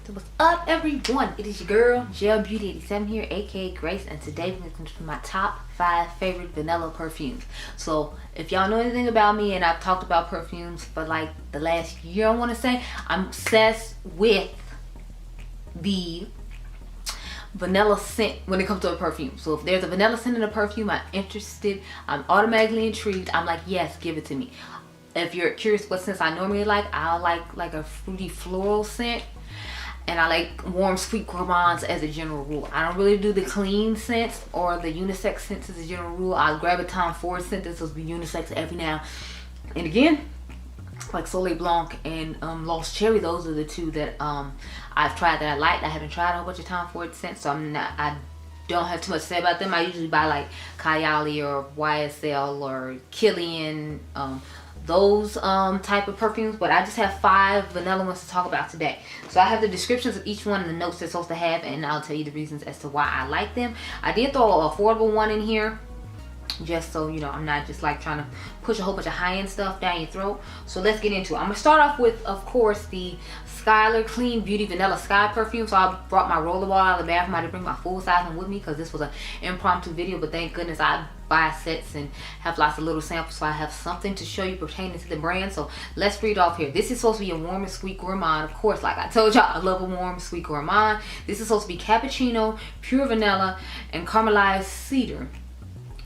So what's up, everyone? It is your girl Gel Beauty 87 here, aka Grace, and today we're going to do my top 5 favorite vanilla perfumes. So if y'all know anything about me, and I've talked about perfumes for like the last year, I want to say I'm obsessed with the vanilla scent when it comes to a perfume. So if there's a vanilla scent in a perfume, I'm interested, I'm automatically intrigued. I'm like, yes, give it to me. If you're curious what scents I normally like, I like a fruity floral scent, and I like warm sweet gourmands as a general rule. I don't really do the clean scents or the unisex scents as a general rule. I'll grab a Tom Ford scent that's supposed to be unisex every now and again, like Soleil Blanc and Lost Cherry. Those are the two that I've tried that I liked. I haven't tried a whole bunch of Tom Ford scents, so I don't have too much to say about them. I usually buy like Kayali or YSL or Kilian, those type of perfumes, but I just have 5 vanilla ones to talk about today. So I have the descriptions of each one and the notes they're supposed to have, and I'll tell you the reasons as to why I like them. I did throw an affordable one in here just so you know I'm not just like trying to push a whole bunch of high-end stuff down your throat. So let's get into it. I'm gonna start off with, of course, the Skylar Clean Beauty Vanilla Sky perfume. So I brought my rollerball out of the bathroom. I didn't bring my full size one with me because this was an impromptu video, but thank goodness I buy sets and have lots of little samples, so I have something to show you pertaining to the brand. So let's read off here. This is supposed to be a warm and sweet gourmand. Of course, like I told y'all, I love a warm sweet gourmand. This is supposed to be cappuccino, pure vanilla, and caramelized cedar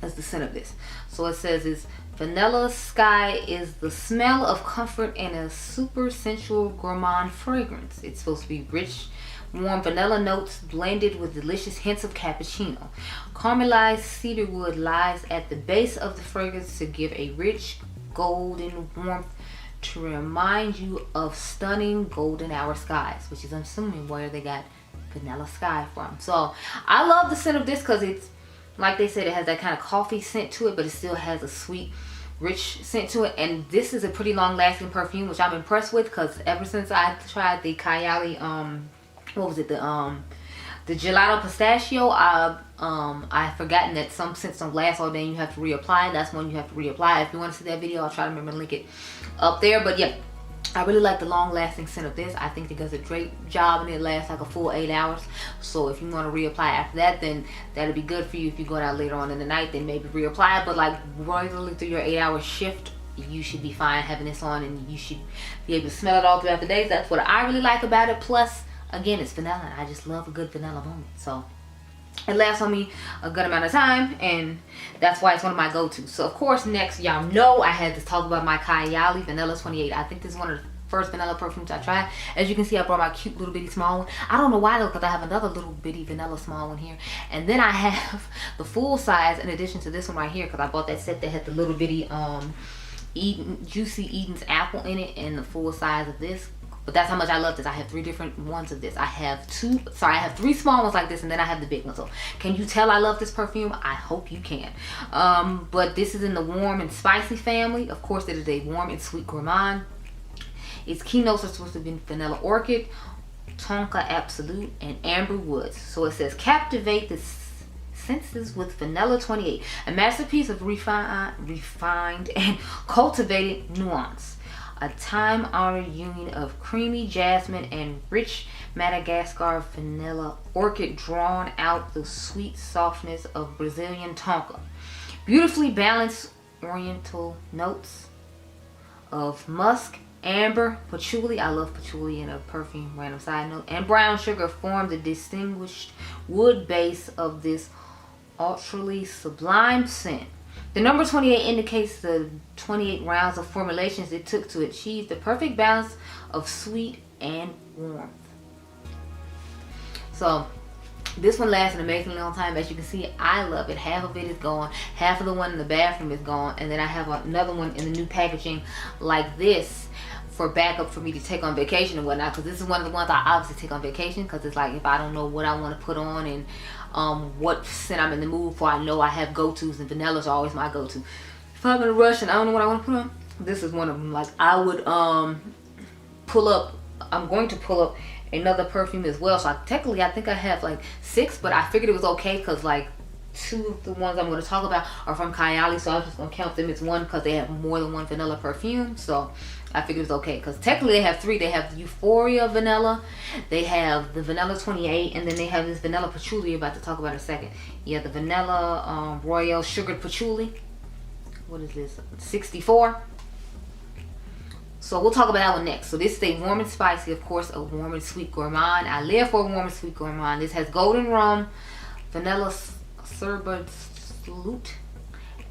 as the scent of this. So it says is vanilla sky is the smell of comfort and a super sensual gourmand fragrance. It's supposed to be rich, warm vanilla notes blended with delicious hints of cappuccino. Caramelized cedar wood lies at the base of the fragrance to give a rich golden warmth to remind you of stunning golden hour skies, which is, I'm assuming, where they got vanilla sky from. So I love the scent of this because it's, like they said, it has that kind of coffee scent to it, but it still has a sweet, rich scent to it. And this is a pretty long lasting perfume, which I'm impressed with, because ever since I tried the Kayali, what was it, the gelato pistachio, I've forgotten that some scents don't last all day and you have to reapply. That's when you have to reapply. If you want to see that video, I'll try to remember to link it up there. But yeah, I really like the long lasting scent of this. I think it does a great job and it lasts like a full 8 hours. So if you want to reapply after that, then that'll be good for you. If you're going out later on in the night, then maybe reapply. But like regularly through your 8-hour shift, you should be fine having this on, and you should be able to smell it all throughout the day. That's what I really like about it. Plus, again, it's vanilla, and I just love a good vanilla moment. So it lasts on me a good amount of time, and that's why it's one of my go-tos. So of course, next, y'all know I had to talk about my Kayali Vanilla 28. I think this is one of the first vanilla perfumes I tried. As you can see, I brought my cute little bitty small one. I don't know why though, because I have another little bitty vanilla small one here, and then I have the full size in addition to this one right here, because I bought that set that had the little bitty Juicy Eden's apple in it, and the full size of this. But that's how much I love this. I have 3 different ones of this. I have 3 small ones like this, and then I have the big one. So can you tell I love this perfume? I hope you can. But this is in the warm and spicy family. Of course, it is a warm and sweet gourmand. Its keynotes are supposed to be vanilla orchid, tonka absolute, and amber woods. So it says captivate the senses with vanilla 28, a masterpiece of refined and cultivated nuance. A time-honored union of creamy jasmine and rich Madagascar vanilla orchid drawn out the sweet softness of Brazilian tonka. Beautifully balanced oriental notes of musk, amber, patchouli, I love patchouli in a perfume, random side note, and brown sugar form the distinguished wood base of this ultrally sublime scent. The number 28 indicates the 28 rounds of formulations it took to achieve the perfect balance of sweet and warmth. So this one lasts an amazingly long time. As you can see, I love it. Half of it is gone, half of the one in the bathroom is gone, and then I have another one in the new packaging like this for backup for me to take on vacation and whatnot, because this is one of the ones I obviously take on vacation, because it's like if I don't know what I want to put on and what scent I'm in the mood for, I know I have go-tos, and vanilla's are always my go-to. If I'm in a rush and I don't know what I want to put on, this is one of them. Like I would pull up, I'm going to pull up another perfume as well. So technically I think I have like 6, but I figured it was okay because like 2 of the ones I'm going to talk about are from Kayali, so I'm just going to count them as one because they have more than one vanilla perfume. So I figured it was okay, because technically they have 3. They have the Euphoria Vanilla, they have the Vanilla 28, and then they have this Vanilla Patchouli about to talk about in a second. Yeah, the Vanilla Royale Sugared Patchouli. What is this? 64. So we'll talk about that one next. So this is a warm and spicy, of course, a warm and sweet gourmand. I live for a warm and sweet gourmand. This has golden rum, vanilla sherbet salute,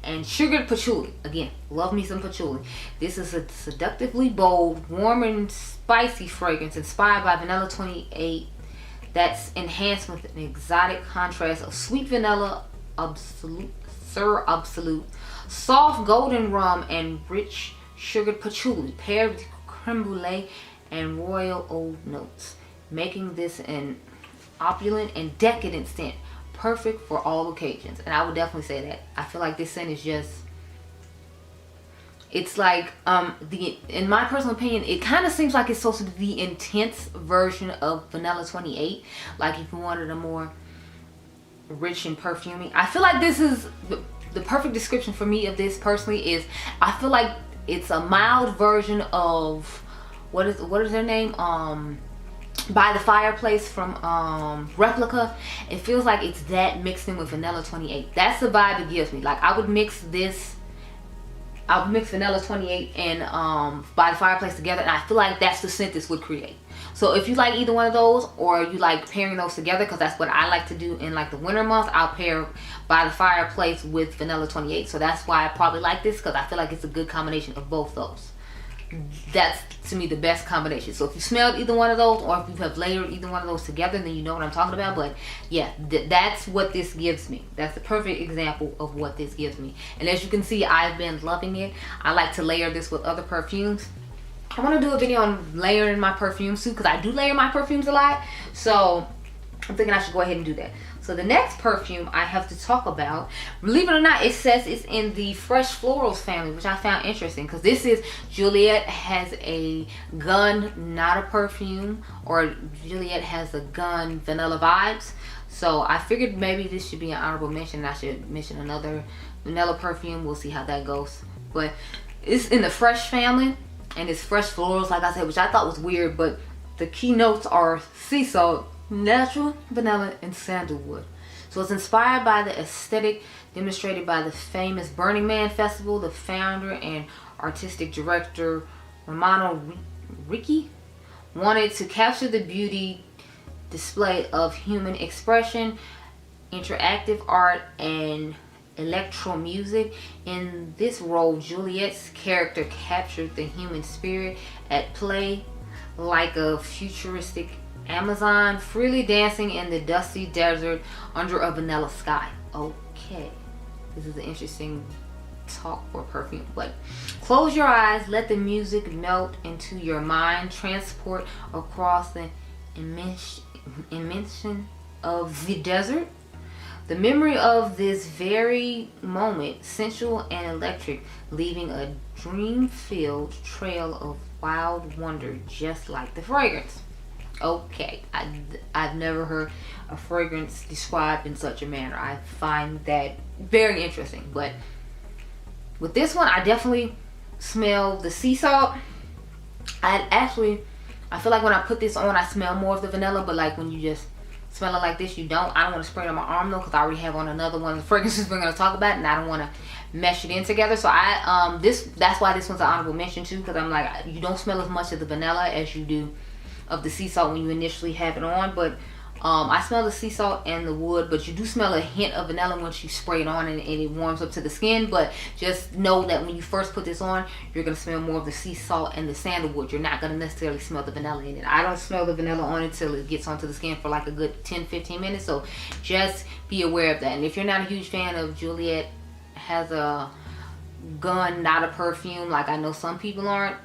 and sugared patchouli. Again, love me some patchouli. This is a seductively bold, warm and spicy fragrance inspired by Vanilla 28 that's enhanced with an exotic contrast of sweet vanilla, absolute, soft golden rum, and rich sugared patchouli paired with creme brulee and royal oud notes, making this an opulent and decadent scent, perfect for all occasions. And I would definitely say that. I feel like this scent is just, it's like in my personal opinion, it kind of seems like it's supposed to be the intense version of Vanilla 28. Like if you wanted a more rich and perfumey. I feel like this is the perfect description for me of this personally. Is I feel like it's a mild version of what is their name? By the Fireplace from Replica. It feels like it's that mixed in with Vanilla 28. That's the vibe it gives me. Like I would mix Vanilla 28 and By the Fireplace together, and I feel like that's the scent this would create. So if you like either one of those, or you like pairing those together, because that's what I like to do in like the winter months, I'll pair By the Fireplace with Vanilla 28. So that's why I probably like this, because I feel like it's a good combination of both those. That's to me the best combination. So if you smelled either one of those, or if you have layered either one of those together, then you know what I'm talking about. But yeah, that's what this gives me. That's the perfect example of what this gives me. And as you can see, I've been loving it. I like to layer this with other perfumes. I want to do a video on layering my perfumes too, because I do layer my perfumes a lot. So I'm thinking I should go ahead and do that. So the next perfume I have to talk about, believe it or not, it says it's in the Fresh Florals family, which I found interesting, because this is Juliet Has a Gun Not a Perfume, or Juliet Has a Gun Vanilla Vibes. So I figured maybe this should be an honorable mention, and I should mention another vanilla perfume. We'll see how that goes. But it's in the Fresh family, and it's Fresh Florals, like I said, which I thought was weird, but the key notes are sea salt, natural, vanilla, and sandalwood. So it's inspired by the aesthetic demonstrated by the famous Burning Man Festival. The founder and artistic director Romano Ricci wanted to capture the beauty display of human expression, interactive art, and electro music. In this role, Juliet's character captured the human spirit at play, like a futuristic Amazon freely dancing in the dusty desert under a vanilla sky. Okay, this is an interesting talk for perfume. But close your eyes, let the music melt into your mind, transport across the imension of the desert. The memory of this very moment, sensual and electric, leaving a dream-filled trail of wild wonder, just like the fragrance. Okay, I've never heard a fragrance described in such a manner. I find that very interesting. But with this one, I definitely smell the sea salt. I feel like when I put this on, I smell more of the vanilla, but like when you just smell it like this, you don't. I don't want to spray it on my arm though, because I already have on another one of the fragrances we're going to talk about, and I don't want to mesh it in together. So that's why this one's an honorable mention too, because I'm like, you don't smell as much of the vanilla as you do of the sea salt when you initially have it on. But I smell the sea salt and the wood, but you do smell a hint of vanilla once you spray it on and it warms up to the skin. But just know that when you first put this on, you're going to smell more of the sea salt and the sandalwood. You're not going to necessarily smell the vanilla in it. I don't smell the vanilla on it until it gets onto the skin for like a good 10-15 minutes. So just be aware of that. And if you're not a huge fan of Juliet Has a Gun Not a Perfume, like I know some people aren't,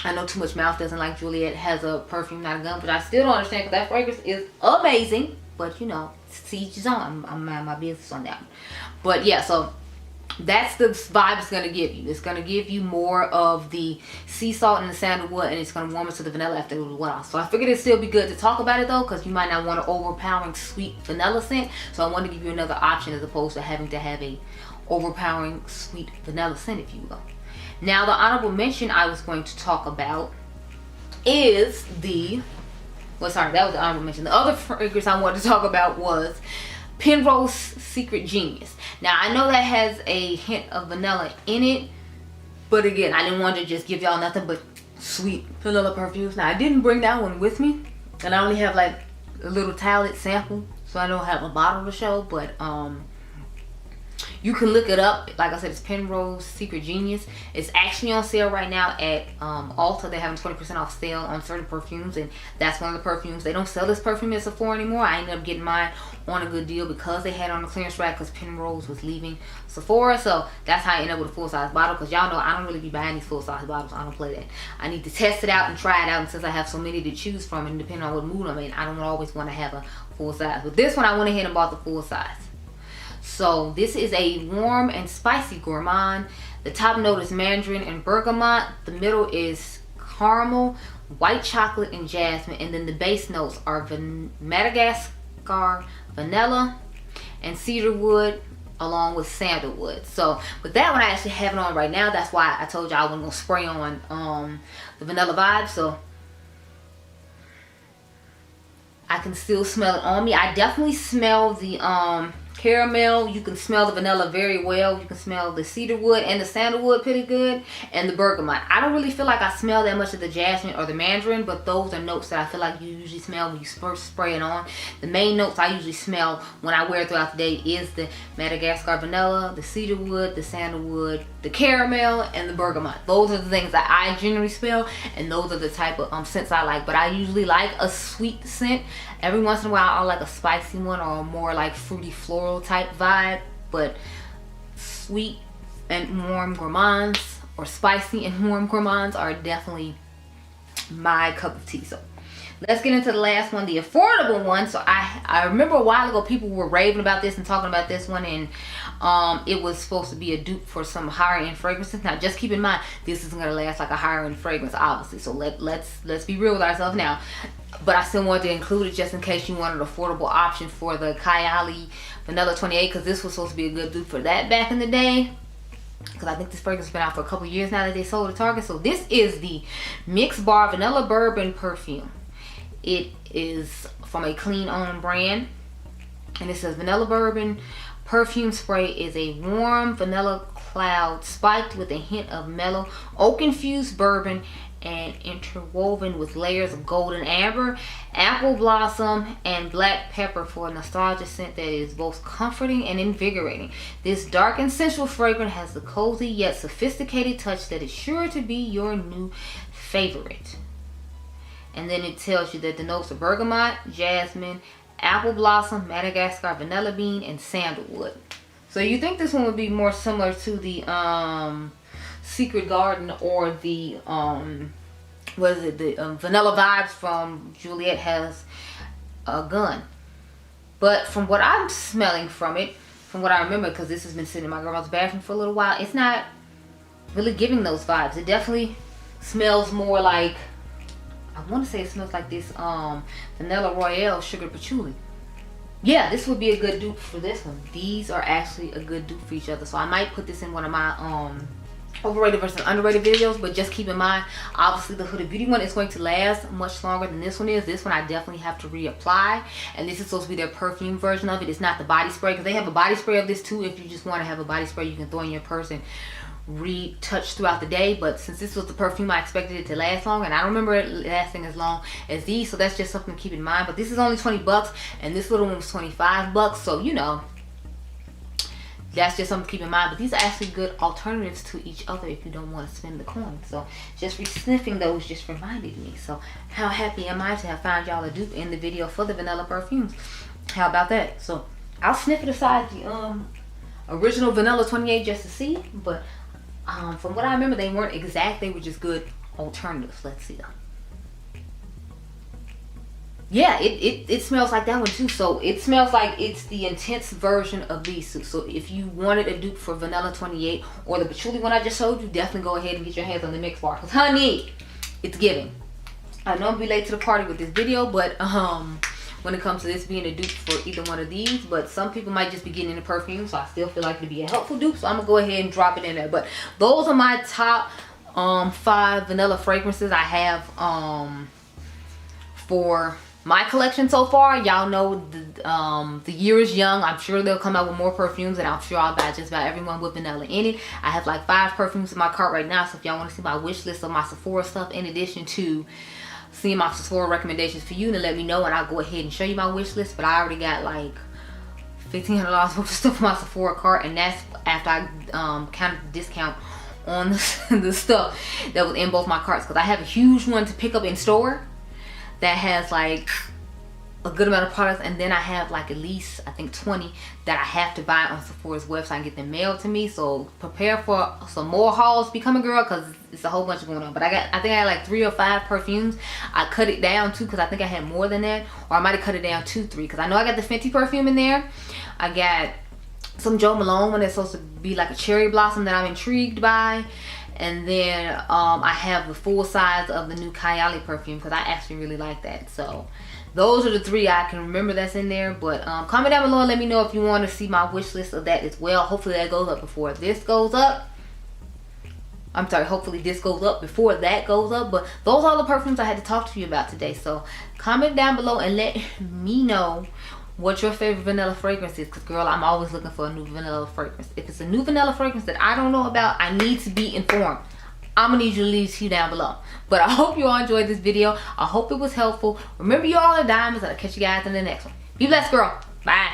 I know Too Much Mouth doesn't like Juliet Has a Perfume Not a Gun, but I still don't understand, because that fragrance is amazing. But you know, to each his own. I'm mind my business on that one. But yeah, so that's the vibe it's going to give you. It's going to give you more of the sea salt and the sandalwood, and it's going to warm it to the vanilla after a little while. So I figured it'd still be good to talk about it though, because you might not want an overpowering sweet vanilla scent. So I wanted to give you another option as opposed to having to have a overpowering sweet vanilla scent, if you will. Now the honorable mention I was going to talk about is the, well, sorry, that was the honorable mention. The other fragrance I wanted to talk about was Penrose Secret Genius. Now I know that has a hint of vanilla in it, but again, I didn't want to just give y'all nothing but sweet vanilla perfumes. Now I didn't bring that one with me, and I only have like a little towelette sample, so I don't have a bottle to show, but you can look it up. Like I said, it's Penrose Secret Genius. It's actually on sale right now at Ulta. They're having 20% off sale on certain perfumes, and that's one of the perfumes. They don't sell this perfume at Sephora anymore. I ended up getting mine on a good deal because they had it on the clearance rack, because Penrose was leaving Sephora. So that's how I ended up with a full-size bottle, because y'all know I don't really be buying these full-size bottles. I don't play that. I need to test it out and try it out, and since I have so many to choose from, and depending on what mood I'm in, I don't always want to have a full size. But this one, I went ahead and bought the full size. So this is a warm and spicy gourmand. The top note is mandarin and bergamot. The middle is caramel, white chocolate, and jasmine. And then the base notes are Madagascar vanilla and cedarwood, along with sandalwood. So with that one, I actually have it on right now. That's why I told y'all I wasn't gonna spray on the vanilla vibe. So I can still smell it on me. I definitely smell the caramel. You can smell the vanilla very well. You can smell the cedarwood and the sandalwood pretty good, and the bergamot. I don't really feel like I smell that much of the jasmine or the mandarin, but those are notes that I feel like you usually smell when you first spray it on. The main notes I usually smell when I wear it throughout the day is the Madagascar vanilla, the cedarwood, the sandalwood, the caramel, and the bergamot. Those are the things that I generally smell, and those are the type of scents I like. But I usually like a sweet scent. Every once in a while I like a spicy one or a more like fruity floral type vibe, but sweet and warm gourmands, or spicy and warm gourmands, are definitely my cup of tea. So let's get into the last one, the affordable one. So I remember a while ago people were raving about this and talking about this one, and it was supposed to be a dupe for some higher end fragrances. Now just keep in mind, this isn't gonna last like a higher end fragrance, obviously, so let's be real with ourselves now. But I still wanted to include it just in case you wanted an affordable option for the Kylie Vanilla 28, because this was supposed to be a good dupe for that back in the day, because I think this fragrance has been out for a couple years now that they sold at Target. So this is the Mix Bar Vanilla Bourbon Perfume. It is from a clean owned brand, and it says Vanilla Bourbon Perfume Spray is a warm vanilla cloud spiked with a hint of mellow oak infused bourbon and interwoven with layers of golden amber, apple blossom, and black pepper for a nostalgia scent that is both comforting and invigorating. This dark and sensual fragrance has the cozy yet sophisticated touch that is sure to be your new favorite. And then it tells you that the notes are bergamot, jasmine, apple blossom, Madagascar vanilla bean, and sandalwood. So you think this one would be more similar to the Secret Garden or the what is it, the Vanilla Vibes from Juliette Has a Gun. But from what I'm smelling from it, from what I remember, because this has been sitting in my grandma's bathroom for a little while, it's not really giving those vibes. It definitely smells more like, I want to say it smells like this Vanilla Royale Sugar Patchouli. Yeah, this would be a good dupe for this one. These are actually a good dupe for each other. So I might put this in one of my overrated versus underrated videos, but just keep in mind, obviously the Huda Beauty one is going to last much longer than this one is. This one I definitely have to reapply, and this is supposed to be their perfume version of it. It's not the body spray, because they have a body spray of this too. If you just want to have a body spray you can throw in your purse and retouch throughout the day, but since this was the perfume, I expected it to last long, and I don't remember it lasting as long as these, so that's just something to keep in mind. But this is only 20 bucks, and this little one was 25 bucks, so you know, that's just something to keep in mind. But these are actually good alternatives to each other if you don't want to spend the coin. So just sniffing those just reminded me. So how happy am I to have found y'all a dupe in the video for the vanilla perfumes? How about that? So I'll sniff it aside the original Vanilla 28 just to see, but from what I remember, they weren't exact. They were just good alternatives. Let's see though. Yeah, it smells like that one too. So it smells like it's the intense version of these two. So if you wanted a dupe for Vanilla 28 or the patchouli one I just showed you, definitely go ahead and get your hands on the Mix Bar, because honey, it's giving. I know I'm gonna be late to the party with this video, but when it comes to this being a dupe for either one of these, but some people might just be getting into perfume, so I still feel like it'd be a helpful dupe, so I'm gonna go ahead and drop it in there. But those are my top 5 vanilla fragrances I have for my collection so far. Y'all know the year is young. I'm sure they'll come out with more perfumes, and I'm sure I'll buy just about everyone with vanilla in it. I have like 5 perfumes in my cart right now, so if y'all want to see my wish list of my Sephora stuff in addition to seeing my Sephora recommendations for you, then let me know and I'll go ahead and show you my wish list. But I already got like $1,500 worth of stuff in my Sephora cart, and that's after I counted the discount on the stuff that was in both my carts, because I have a huge one to pick up in store that has like a good amount of products, and then I have like at least I think 20 that I have to buy on Sephora's website and get them mailed to me. So prepare for some more hauls. Become a girl, because it's a whole bunch going on. But I think I had like 3 or 5 perfumes. I cut it down too, because I think I had more than that, or I might have cut it down 2, 3, because I know I got the Fenty perfume in there. I got some Joe Malone one that's supposed to be like a cherry blossom that I'm intrigued by. And then I have the full size of the new Kylie perfume, because I actually really like that. So those are the 3 I can remember that's in there. But comment down below and let me know if you want to see my wish list of that as well. Hopefully that goes up before this goes up. I'm sorry, hopefully this goes up before that goes up. But those are the perfumes I had to talk to you about today. So comment down below and let me know what your favorite vanilla fragrance is, because girl, I'm always looking for a new vanilla fragrance. If it's a new vanilla fragrance that I don't know about, I need to be informed. I'm gonna need you to leave a down below. But I hope you all enjoyed this video. I hope it was helpful. Remember, you all are diamonds, and I'll catch you guys in the next one. Be blessed, girl. Bye.